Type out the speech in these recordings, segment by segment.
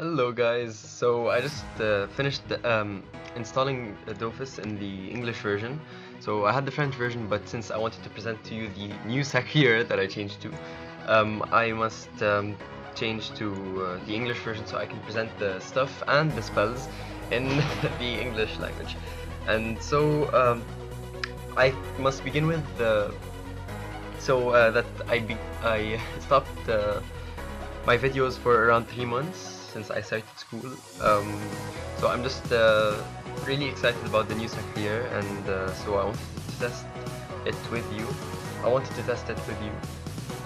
Hello guys, so I just finished installing Dofus in the English version. So I had the French version, but since I wanted to present to you the new Sacrieur that I changed to, I must change to the English version so I can present the stuff and the spells in the English language. And so I must begin with that I stopped my videos for around 3 months since I started school. So I'm just really excited about the new Sacrieur, and so I wanted to test it with you.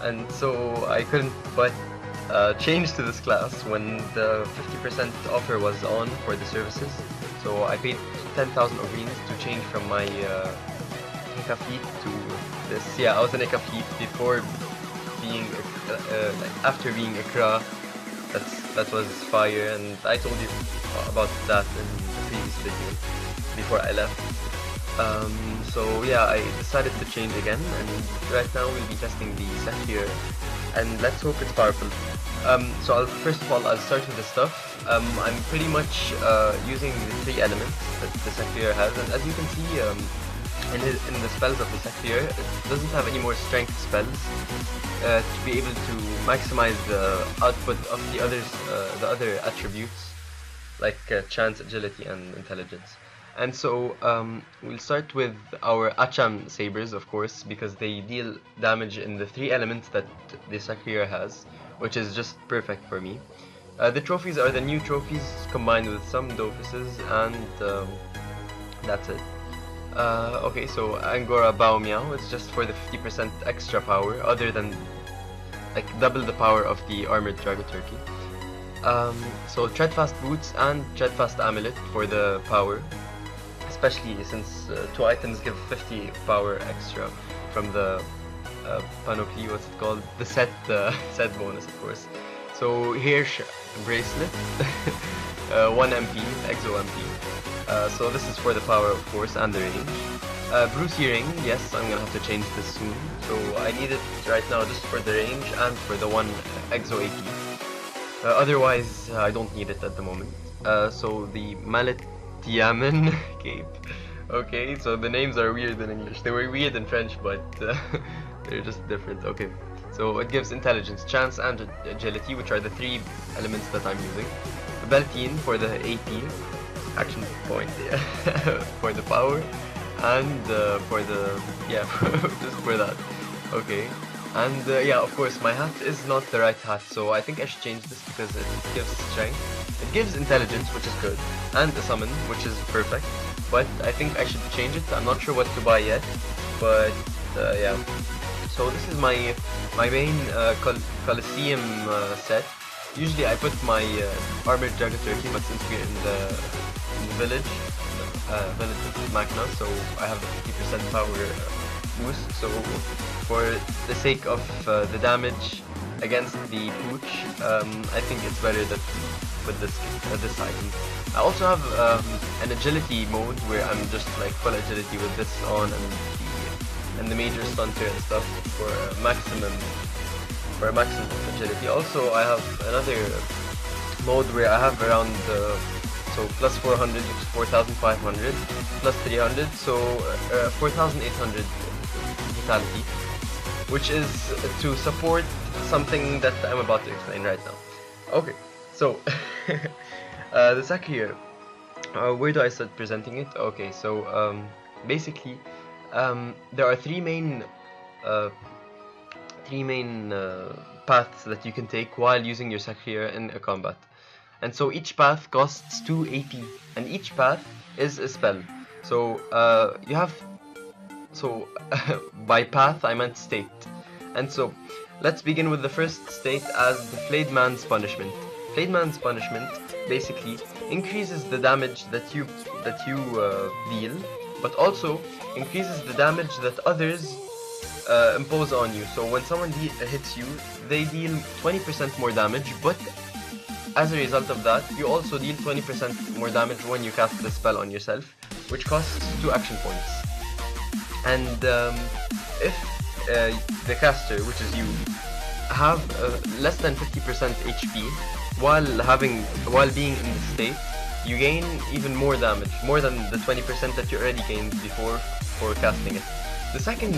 And so I couldn't but change to this class when the 50% offer was on for the services. So I paid 10,000 obrines to change from my Eka fleet to this. Yeah, I was an Eka fleet before being after being a Kra. That was fire, and I told you about that in the previous video before I left. So yeah, I decided to change again, and right now we'll be testing the Sacrieur, and let's hope it's powerful. So first of all, I'll start with the stuff. I'm pretty much using the 3 elements that the Sacrieur has, and as you can see in the spells of the Sacrieur, it doesn't have any more strength spells to be able to maximize the output of the other attributes like chance, agility, and intelligence. And so we'll start with our Acham sabers, of course, because they deal damage in the 3 elements that the Sacrieur has, which is just perfect for me. The trophies are the new trophies combined with some Dofuses, and that's it. Okay, so Angora Bao Miao, it's just for the 50% extra power, other than like double the power of the armored Drago Turkey. So Treadfast Boots and Treadfast Amulet for the power, especially since 2 items give 50 power extra from the panoply, what's it called? The set bonus, of course. So Hirsch Bracelet, 1 MP, Exo MP. So this is for the power, of course, and the range. Bruce Ring, yes, I'm gonna have to change this soon. So I need it right now just for the range and for the 1 Exo AP. Otherwise, I don't need it at the moment. So the Mallet Yamen cape. Okay, so the names are weird in English. They were weird in French, but they're just different. Okay, so it gives intelligence, chance, and agility, which are the 3 elements that I'm using. Beltine for the AP, action point, yeah, for the power, and for the, yeah, just for that. Okay, and yeah, of course, my hat is not the right hat, so I think I should change this because it gives strength, it gives intelligence, which is good, and a summon, which is perfect, but I think I should change it. I'm not sure what to buy yet, but yeah. So this is my main Colosseum set. Usually I put my armored Drago Turkey, but since we're in the village of Magna, so I have the 50% power boost. So for the sake of the damage against the pooch, I think it's better that with this item. I also have an agility mode where I'm just like full agility with this on, and the major stunter and stuff for maximum agility. Also, I have another mode where I have around so plus 400, which is 4,500, plus 300, so 4,800 vitality, which is to support something that I'm about to explain right now. Okay, so the Sacrieur. Where do I start presenting it? Okay, so basically there are 3 main paths that you can take while using your Sacrieur in a combat. And so each path costs 2 AP, and each path is a spell. So you have, so by path I meant state. And so let's begin with the first state as the Flayed Man's Punishment. Flayed Man's Punishment basically increases the damage that you deal, but also increases the damage that others impose on you. So when someone hits you, they deal 20% more damage, but as a result of that, you also deal 20% more damage when you cast the spell on yourself, which costs 2 action points. And if the caster, which is you, have less than 50% HP, while being in the state, you gain even more damage, more than the 20% that you already gained before for casting it. The second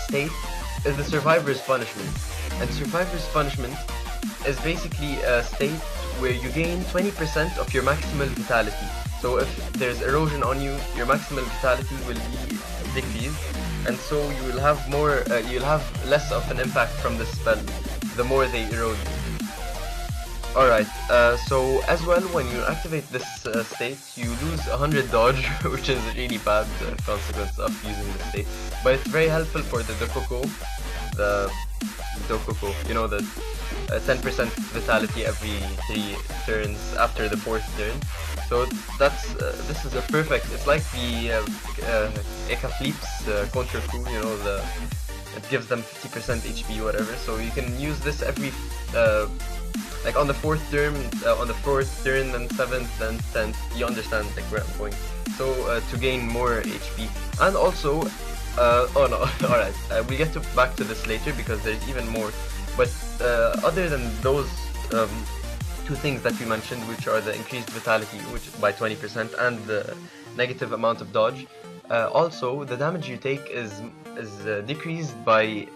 state is the Survivor's Punishment, and Survivor's Punishment is basically a state where you gain 20% of your maximal vitality. So if there's erosion on you, your maximal vitality will be decreased, and so you will have more, you'll have less of an impact from the spell the more they erode. Alright, so as well, when you activate this state, you lose 100 dodge, which is a really bad consequence of using the state. But it's very helpful for the Dokoko, you know, the 10% vitality every 3 turns after the 4th turn. So that's this is a perfect, it's like the Eka counter coup, you know, it gives them 50% HP, whatever, so you can use this every like on the 4th turn, then 7th, then 10th, you understand like where I'm going. So to gain more HP, and also, oh no, alright, we'll get back to this later because there's even more, but other than those 2 things that we mentioned, which are the increased vitality which by 20% and the negative amount of dodge, also the damage you take is decreased by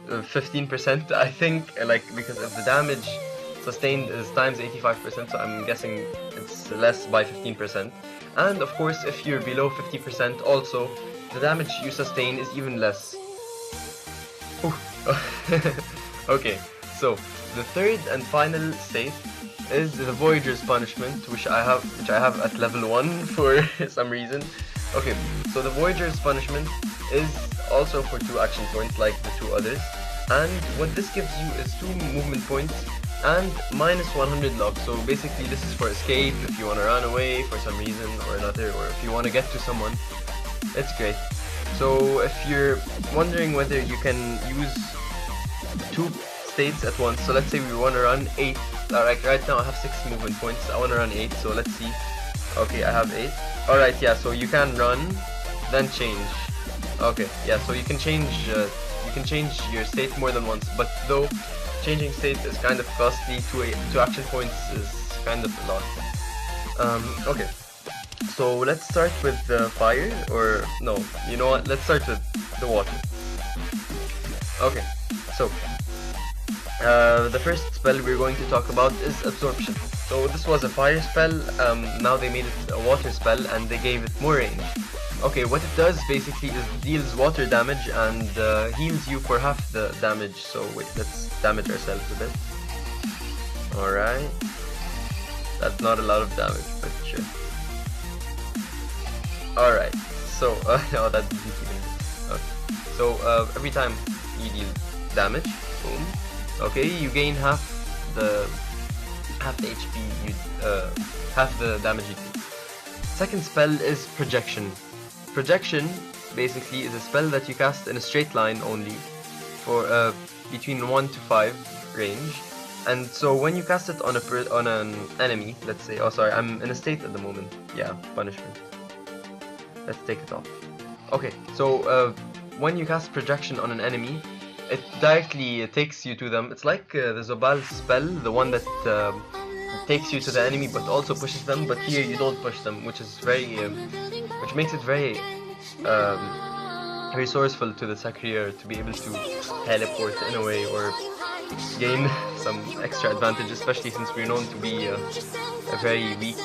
15%, I think, like, because if the damage sustained is times 85%, so I'm guessing it's less by 15%. And of course, if you're below 50%, also the damage you sustain is even less. Okay, so the third and final state is the Voyager's Punishment, which I have at level 1 for some reason. Okay, so the Voyager's Punishment is also for 2 action points like the 2 others, and what this gives you is 2 movement points and minus 100 luck. So basically this is for escape, if you want to run away for some reason or another, or if you want to get to someone. It's great. So if you're wondering whether you can use 2 states at once, so let's say we want to run 8, like right now I have 6 movement points, I want to run 8, so let's see. Okay, I have 8. Alright, yeah, so you can run, then change. Okay, yeah, so you can change your state more than once, but though changing state is kind of costly, 2 action points is kind of a lot. Okay, so let's start with the fire, or no, you know what, let's start with the water. Okay, so the first spell we're going to talk about is Absorption. So this was a fire spell, now they made it a water spell and they gave it more range. Okay, what it does basically is deals water damage and heals you for half the damage. So wait, let's damage ourselves a bit. Alright, that's not a lot of damage, but sure. Alright, so, no, that didn't even okay. So every time you deal damage, boom, okay, you gain half the HP, half the damage you do. Second spell is Projection. Projection basically is a spell that you cast in a straight line only for between 1 to 5 range, and so when you cast it on an enemy, let's say, oh sorry, I'm in a state at the moment, yeah, punishment, let's take it off. Okay, so when you cast Projection on an enemy, it directly takes you to them. It's like the Zobal spell, the one that takes you to the enemy but also pushes them, but here you don't push them, which is very which makes it very resourceful to the Sacrieur to be able to teleport in a way or gain some extra advantage, especially since we're known to be a very weak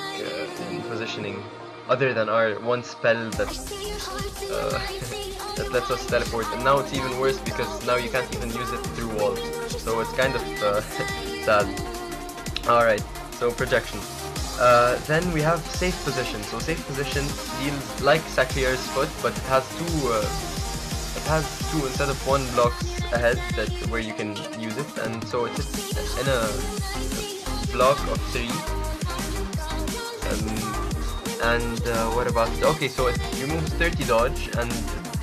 in positioning, other than our one spell that that lets us teleport, and now it's even worse because now you can't even use it through walls, so it's kind of sad. Alright, so Projection. Then we have Safe Position. So Safe Position deals like Sacrieur's Foot, but it has two instead of 1 blocks ahead where you can use it, and so it's in a block of 3. And what about, okay, so it removes 30 dodge and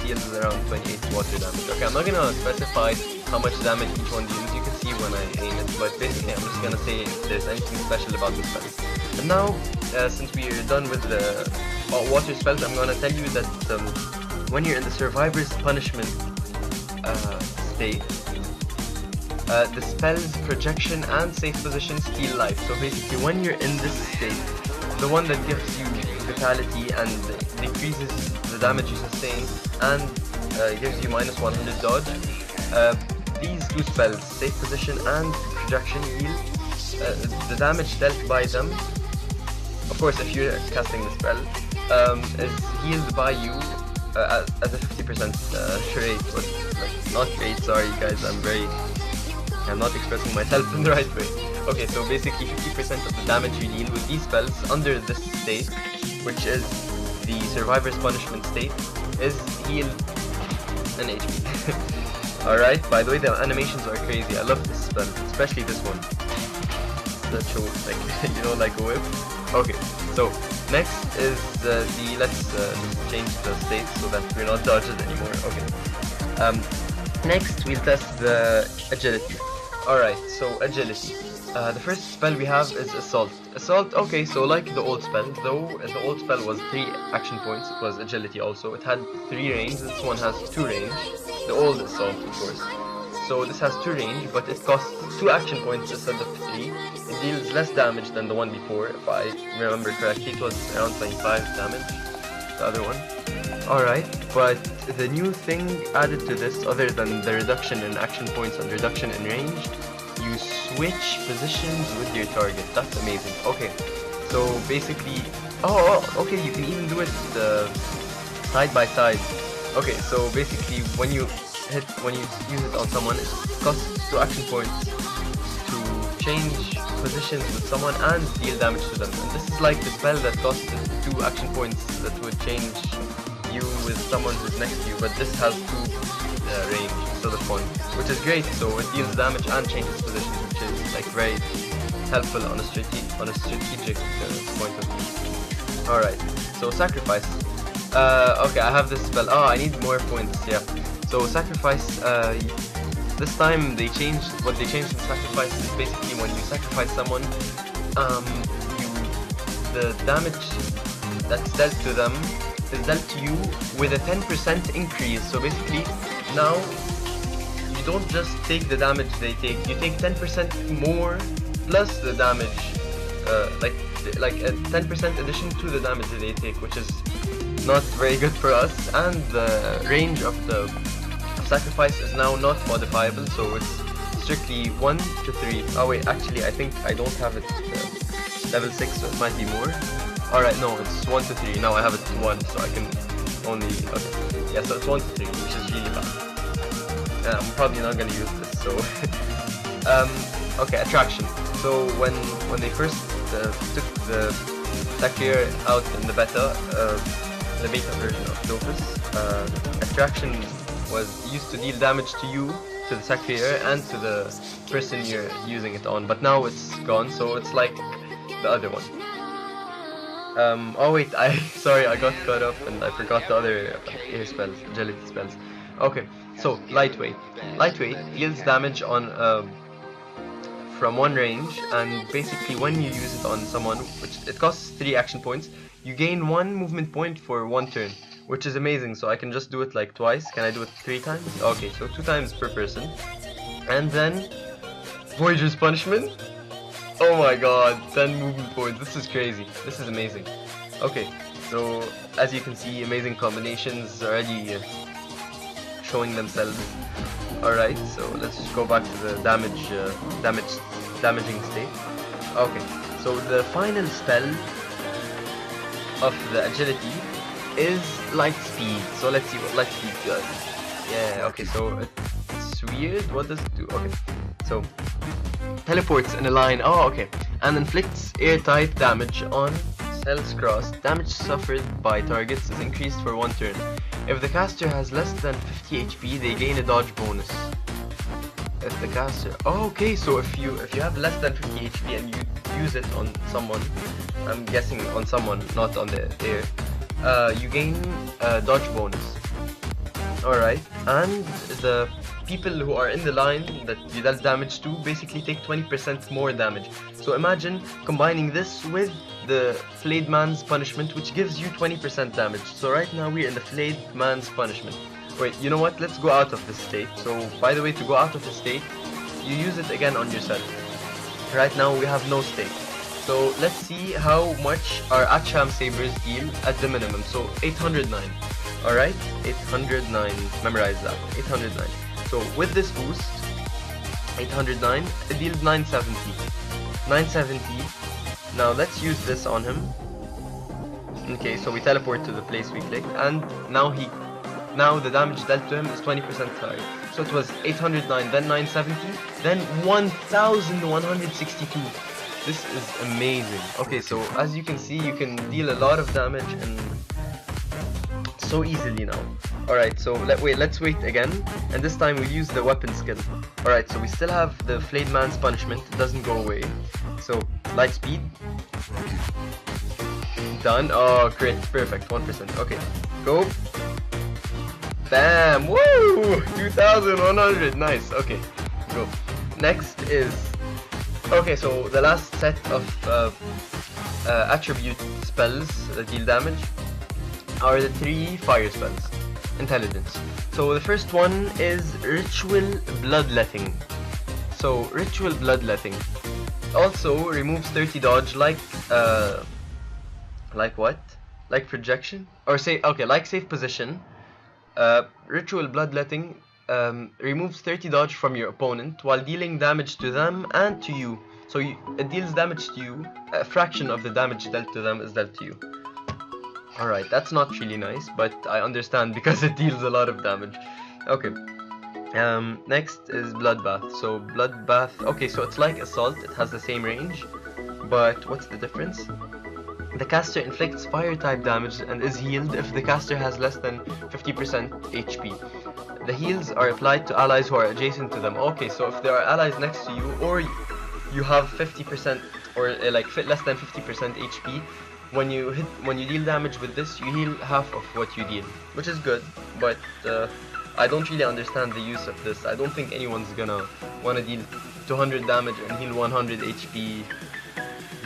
deals around 28 water damage. Okay, I'm not gonna specify how much damage each one deals, you can see when I aim it, but basically I'm just gonna say if there's anything special about this spell. And now, since we are done with the water spells, I'm gonna tell you that when you're in the Survivor's Punishment state, the spell's projection and safe position steal life. So basically when you're in this state, the one that gives you vitality and decreases the damage you sustain and gives you minus 100 dodge, these two spells, safe position and projection, heal. The damage dealt by them, of course if you're casting the spell, is healed by you as a 50% rate, but like, not rate, sorry guys, I'm not expressing myself in the right way. Okay, so basically 50% of the damage you deal with these spells under this state, which is the Survivor's Punishment state, is healed an HP. Alright, by the way, the animations are crazy. I love this spell, especially this one. That show, like, you know, like a whip. Okay, so next is let's just change the state so that we're not dodges anymore. Okay. Next we'll test the agility. Alright, so agility. The first spell we have is Assault. Assault, okay, so like the old spell, though the old spell was 3 action points, it was agility also. It had 3 range, this one has 2 range. The old Assault, of course. So this has 2 range, but it costs 2 action points instead of 3. It deals less damage than the one before, if I remember correctly. It was around 25 damage, the other one. Alright, but the new thing added to this, other than the reduction in action points and reduction in range, you switch positions with your target. That's amazing. Okay, so basically, okay, you can even do it side by side. Okay, so basically when you use it on someone, it costs 2 action points to change positions with someone and deal damage to them. And this is like the spell that costs 2 action points that would change you with someone who's next to you, but this has 2 range instead of 1, which is great. So it deals damage and changes positions, which is like very helpful on a strategic point of view. Alright, so Sacrifice. Okay, I have this spell. Oh, I need more points, yeah. So Sacrifice, this time what they changed in Sacrifice is basically when you sacrifice someone, the damage that's dealt to them is dealt to you with a 10% increase. So basically, now you don't just take the damage they take, you take 10% more plus the damage, like a 10% addition to the damage that they take, which is not very good for us. And the range of the Sacrifice is now not modifiable, so it's strictly 1 to 3. Oh wait, actually I think I don't have it level 6, so it might be more. Alright, no, it's 1 to 3. Now I have it to 1, so I can only... Okay. Yeah, so it's 1 to 3, which is really bad. And I'm probably not gonna use this, so... okay, Attraction. So when they first took the Sacrieur out in the beta version of Dofus, Attraction was used to deal damage to you, to the Sacrieur, and to the person you're using it on, but now it's gone, so it's like the other one. Oh wait, sorry, I got caught up and I forgot the other air spells, agility spells. Okay, so Lightweight. Lightweight deals damage on from 1 range, and basically when you use it on someone, which it costs 3 action points, you gain 1 movement point for 1 turn, which is amazing. So I can just do it like twice. Can I do it 3 times? Okay, so 2 times per person. And then Voyager's Punishment. Oh my god, 10 movement points. This is crazy. This is amazing. Okay, so as you can see, amazing combinations already showing themselves. Alright, so let's just go back to the damaging state. Okay, so the final spell of the agility is Light Speed. So let's see what Light Speed does. Yeah, okay, so it's weird. What does it do? Okay, so teleports in a line. Oh, okay. And inflicts air-type damage on cells crossed. Damage suffered by targets is increased for 1 turn. If the caster has less than 50 HP, they gain a dodge bonus. If the caster... Oh, okay, so if you have less than 50 HP and you use it on someone, I'm guessing on someone, not on the air, you gain a dodge bonus. Alright, and the people who are in the line that you dealt damage to basically take 20% more damage. So imagine combining this with the Flayed Man's Punishment, which gives you 20% damage. So right now we're in the Flayed Man's Punishment. Wait, you know what? Let's go out of this state. So by the way, to go out of the state, you use it again on yourself. Right now we have no stake. So let's see how much our Acham Sabers deal at the minimum. So 809. Alright, 809. Memorize that. 809. So with this boost, 809, it deals 970. 970. Now let's use this on him. Okay, so we teleport to the place we clicked, and now the damage dealt to him is 20% higher. So it was 809, then 970, then 1162. This is amazing. Okay, so as you can see, you can deal a lot of damage and so easily now. Alright, so let's wait again, and this time we'll use the weapon skill. Alright, so we still have the Flayed Man's Punishment, it doesn't go away. So, light speed. Done. Oh, great, perfect, 1%. Okay, go. Bam! Woo! 2100, nice. Okay, go. Next is... Okay, so the last set of attribute spells that deal damage are the 3 fire spells. Intelligence. So the first one is Ritual Bloodletting. So Ritual Bloodletting also removes 30 dodge like what? Like projection? Or say, okay, like safe position. Ritual Bloodletting removes 30 dodge from your opponent while dealing damage to them and to you. So it deals damage to you, a fraction of the damage dealt to them is dealt to you. Alright, that's not really nice, but I understand because it deals a lot of damage. Okay. Next is Bloodbath. So Bloodbath, okay, so it's like Assault, it has the same range, but what's the difference? The caster inflicts fire type damage and is healed if the caster has less than 50% HP. The heals are applied to allies who are adjacent to them. Okay, so if there are allies next to you, or you have 50% or like less than 50% HP, when you deal damage with this, you heal half of what you deal, which is good, but I don't really understand the use of this. I don't think anyone's gonna wanna deal 200 damage and heal 100 HP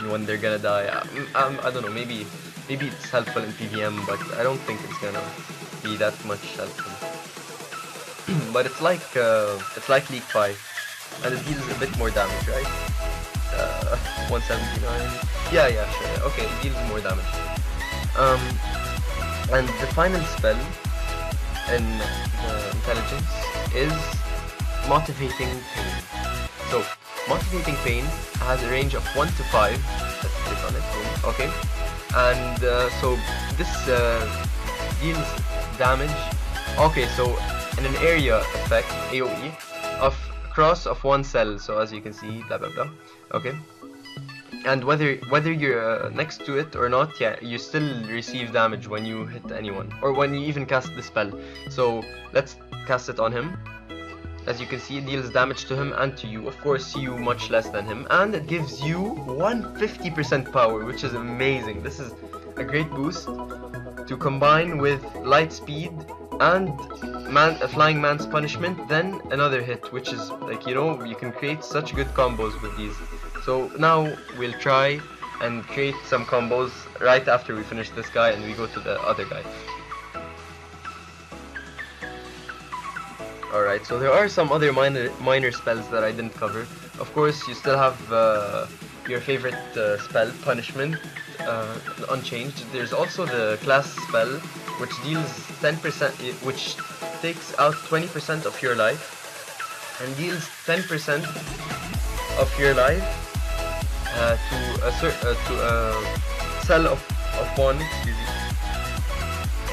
when they're gonna die. I don't know, maybe it's helpful in PVM, but I don't think it's gonna be that much helpful. But it's like League 5, and it deals a bit more damage, right? 179. Yeah, sure. Okay, it deals more damage. And the final spell in intelligence is Motivating Pain. So Motivating Pain has a range of 1 to 5. Let's click on it. Okay, and so this deals damage. Okay, so in an area effect AOE of cross of one cell. So as you can see, blah blah blah. Okay. And whether you're next to it or not, yeah, you still receive damage when you hit anyone, or when you even cast the spell. So let's cast it on him. As you can see, it deals damage to him and to you. Of course, you much less than him, and it gives you 150% power, which is amazing. This is a great boost to combine with light speed and Flying Man's Punishment, then another hit, which is like, you know, you can create such good combos with these. So now we'll try and create some combos right after we finish this guy and we go to the other guy. Alright, so there are some other minor spells that I didn't cover. Of course, you still have your favorite spell, Punishment, unchanged. There's also the class spell, which deals 10%, which takes out 20% of your life and deals 10% of your life to a cell of one,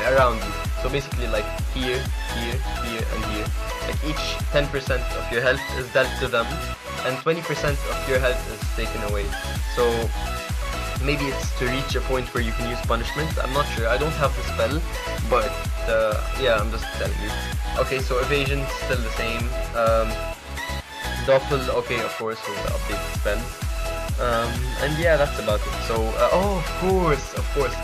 around you. So basically, like here, here, here, and here. Like each 10% of your health is dealt to them, and 20% of your health is taken away. So maybe it's to reach a point where you can use punishment. I'm not sure. I don't have the spell, but yeah, I'm just telling you. Okay, so evasion still the same. Doppel, okay, of course, with the updated spell. And yeah, that's about it. So, oh, of course,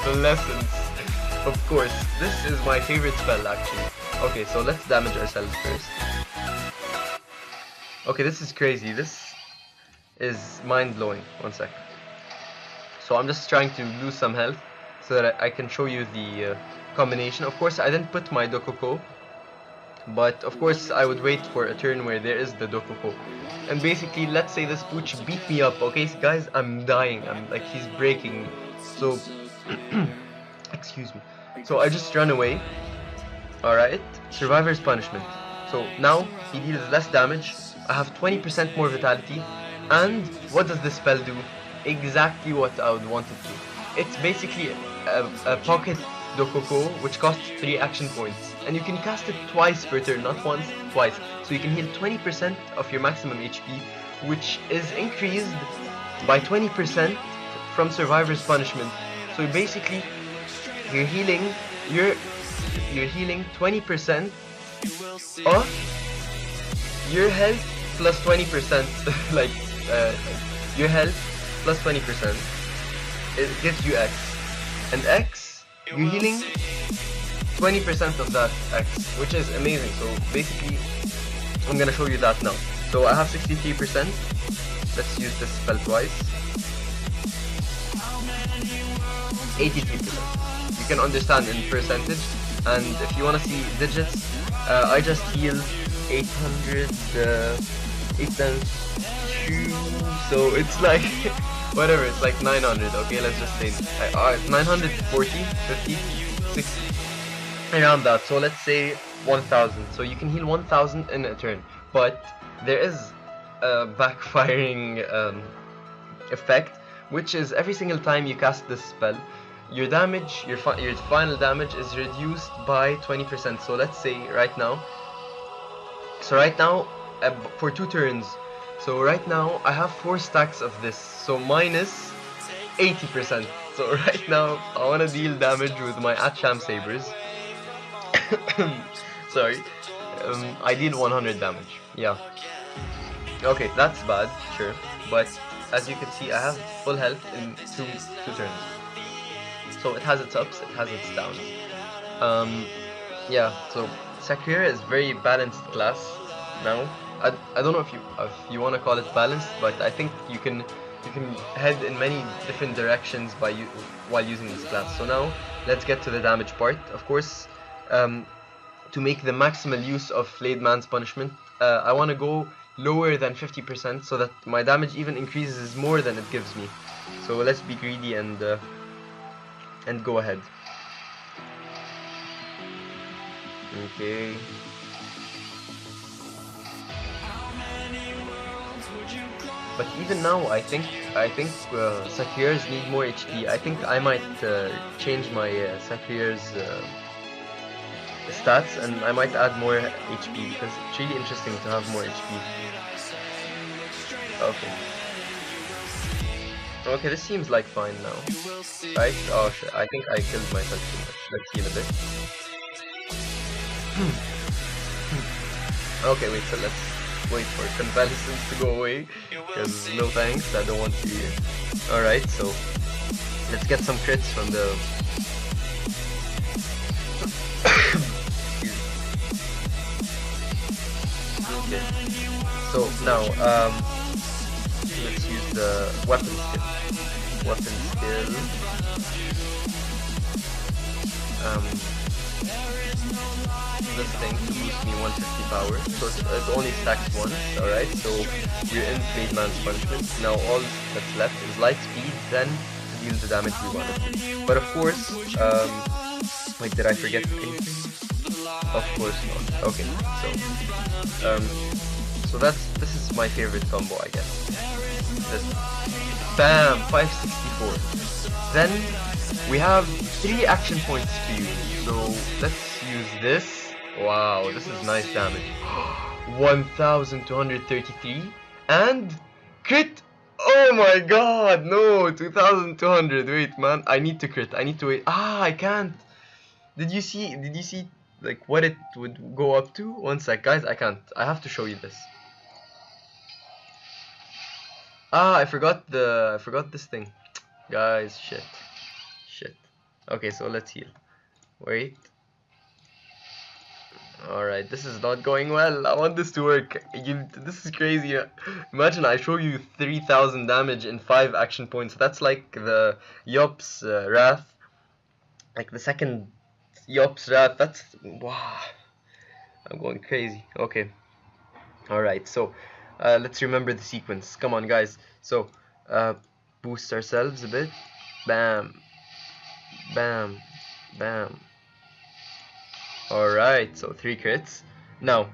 convalescence. Of course, this is my favorite spell actually. Okay, so let's damage ourselves first. Okay, this is crazy. This is mind-blowing. One sec. So I'm just trying to lose some health so that I can show you the combination. Of course, I didn't put my Dokoko But of course I would wait for a turn where there is the Dokoko. And basically, let's say this Pooch beat me up, okay guys, I'm dying, I'm like, he's breaking me. So, excuse me. So I just run away. Alright, Survivor's Punishment. So now he deals less damage, I have 20% more vitality, and what does this spell do? Exactly what I would want it to. It's basically a pocket Dokoko which costs 3 action points, and you can cast it twice per turn, not once, twice. So you can heal 20% of your maximum HP, which is increased by 20% from Survivor's Punishment. So basically, you're healing 20% of your health plus 20%, like your health plus 20%. It gives you X, and X, you're healing 20% of that X, which is amazing. So basically, I'm gonna show you that now. So I have 63%. Let's use this spell twice. 83%. You can understand in percentage. And if you wanna see digits, I just healed 800, 8 times 2. So it's like whatever. It's like 900. Okay, let's just say it's 940, 50, 60. Around that. So let's say 1000. So you can heal 1000 in a turn, but there is a backfiring effect, which is every single time you cast this spell, your damage, your final damage is reduced by 20%. So let's say right now, for 2 turns, so right now I have 4 stacks of this, so minus 80%. So right now I want to deal damage with my Acham Sabers. Sorry, I deal 100 damage. Yeah. Okay, that's bad, sure. But as you can see, I have full health in two turns. So it has its ups, it has its downs. Yeah. So Sacrieur is very balanced class now. I don't know if you want to call it balanced, but I think you can head in many different directions while using this class. So now let's get to the damage part. Of course, to make the maximal use of Flayed Man's Punishment, I want to go lower than 50% so that my damage even increases more than it gives me. So let's be greedy and go ahead. Okay. But even now, I think Sacrieurs need more HP. I think I might change my Sacrieur's stats, and I might add more HP because it's really interesting to have more HP. Okay. Okay, this seems like fine now. Right? Oh shit, I think I killed myself too much. Let's heal a bit. Okay, wait, so let's wait for convalescence to go away, because no thanks, I don't want to. Alright, so let's get some crits from the okay. So now let's use the weapon skill. This thing to boost me 150 power, so it only stacks once. Alright, so you're in Flayed Man's Punishment. Now all that's left is light speed, then to deal the damage we want to do. But of course, wait, did I forget anything? Of course not. Okay, so this is my favorite combo, I guess. This, bam, 564. Then we have 3 action points to use. So let's use this. Wow, this is nice damage. 1233 and crit. Oh my god, no, 2200. Wait, man, I need to crit. I need to wait. Ah, I can't. Did you see like what it would go up to? One sec, guys, I can't. I have to show you this. Ah, I forgot this thing. Guys, shit. Okay, so let's heal. Wait. Alright, this is not going well. I want this to work. This is crazy. Imagine I show you 3000 damage in 5 action points. That's like the Yop's Wrath. Like the second Yop's Wrath. That's... wow. I'm going crazy. Okay. Alright, so let's remember the sequence. Come on, guys. So, boost ourselves a bit. Bam. Bam. Bam. Alright, so 3 crits. Now,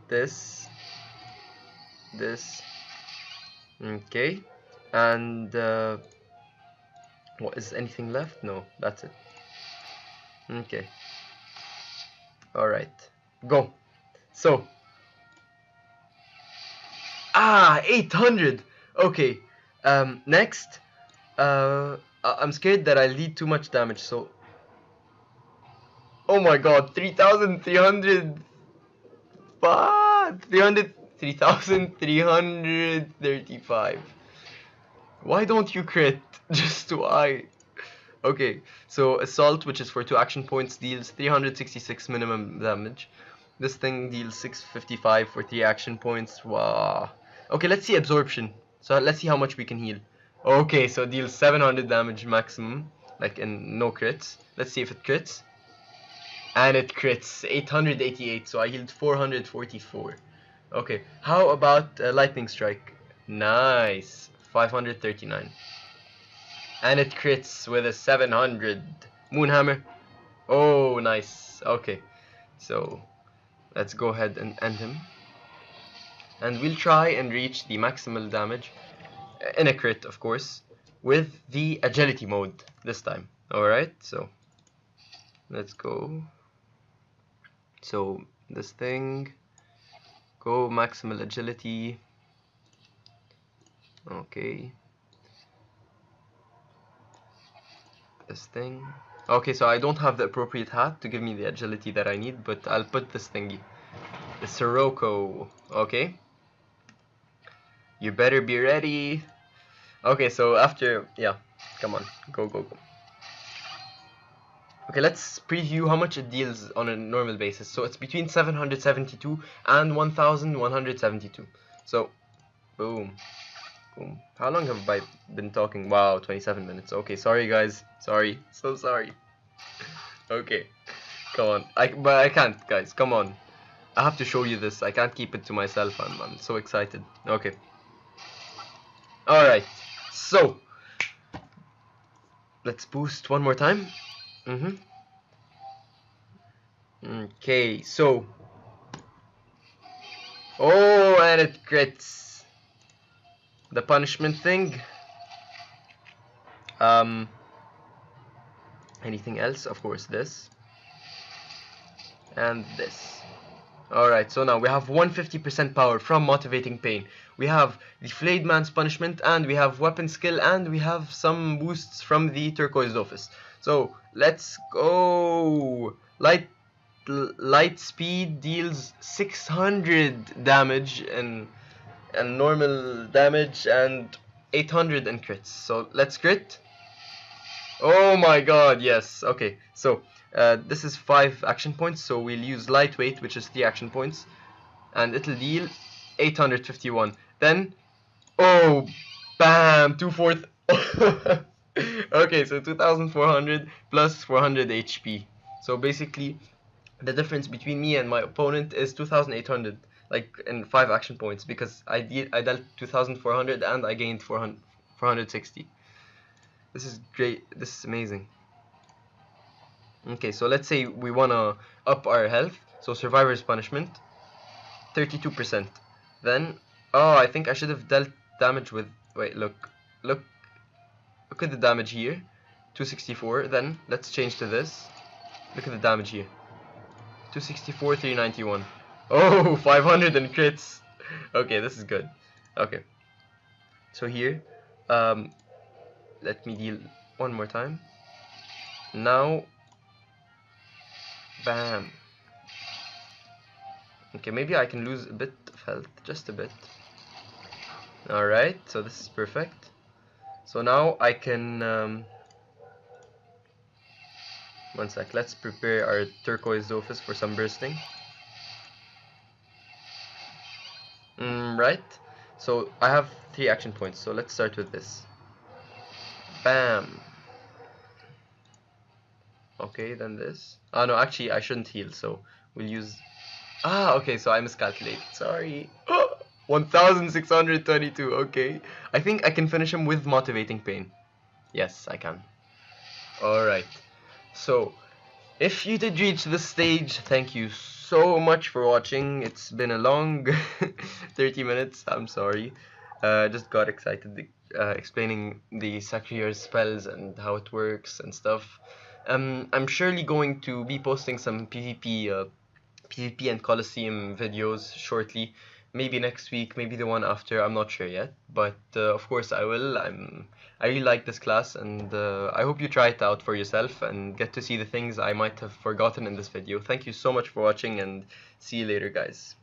this. Okay. And, what, is anything left? No, that's it. Okay. Alright. Go. So. 800! Okay. Next. I'm scared that I'll lead too much damage, so. Oh my god, 3,300. 3,335. Why don't you crit? Just why? Okay, so Assault, which is for 2 action points, deals 366 minimum damage. This thing deals 655 for 3 action points. Wow. Okay, let's see Absorption. So let's see how much we can heal. Okay, so it deals 700 damage maximum, like in no crits. Let's see if it crits. And it crits 888, so I healed 444. Okay, how about Lightning Strike? Nice, 539. And it crits with a 700. Moonhammer. Oh, nice. Okay, so let's go ahead and end him. And we'll try and reach the maximal damage in a crit, of course, with the agility mode this time. Alright, so let's go. So this thing, go maximal agility. Okay. This thing. Okay, so I don't have the appropriate hat to give me the agility that I need, but I'll put this thingy. The Sirocco. Okay. You better be ready. Okay, so after, yeah, come on, go, go, go. Okay, let's preview how much it deals on a normal basis. So it's between 772 and 1172. So, boom, boom. How long have I been talking? Wow, 27 minutes. Okay, sorry guys. Sorry, so sorry. Okay, come on. But I can't, guys. Come on. I have to show you this. I can't keep it to myself. I'm so excited. Okay. Alright, so let's boost one more time. Okay, so. Oh, and it crits. The punishment thing. Anything else? Of course, this. And this. Alright, so now we have 150% power from Motivating Pain. We have the Flayed Man's Punishment, and we have Weapon Skill, and we have some boosts from the Turquoise Dofus. So, let's go! Light Speed deals 600 damage and normal damage, and 800 in crits. So, let's crit. Oh my god, yes. Okay, so this is 5 action points, so we'll use Lightweight, which is 3 action points, and it'll deal 851. Then, oh, bam, 2/4. Okay, so 2400 plus 400 HP. So basically, the difference between me and my opponent is 2800, like in 5 action points, because I dealt 2400 and I gained 460. This is great. This is amazing. Okay, so let's say we wanna up our health. So Survivor's Punishment, 32%. Then, oh, I think I should have dealt damage with. Wait, look at the damage here, 264. Then let's change to this. Look at the damage here, 264, 391. Oh, 500 in crits. Okay, this is good. Okay, so here, let me deal one more time. Now, bam. Okay, maybe I can lose a bit of health, just a bit. Alright, so this is perfect. So now I can, one sec, let's prepare our Turquoise Dofus for some bursting. Right, so I have 3 action points, so let's start with this. Bam. Okay, then this. Oh no, actually I shouldn't heal, so We'll use... Ah, okay, so I miscalculated. Sorry. 1622, okay. I think I can finish him with Motivating Pain. Yes, I can. Alright. So, if you did reach this stage, thank you so much for watching. It's been a long 30 minutes, I'm sorry. Just got excited explaining the Sacrieur spells and how it works and stuff. I'm surely going to be posting some PvP and Colosseum videos shortly. Maybe next week, maybe the one after, I'm not sure yet. But of course I will. I really like this class, and I hope you try it out for yourself and get to see the things I might have forgotten in this video. Thank you so much for watching, and see you later, guys.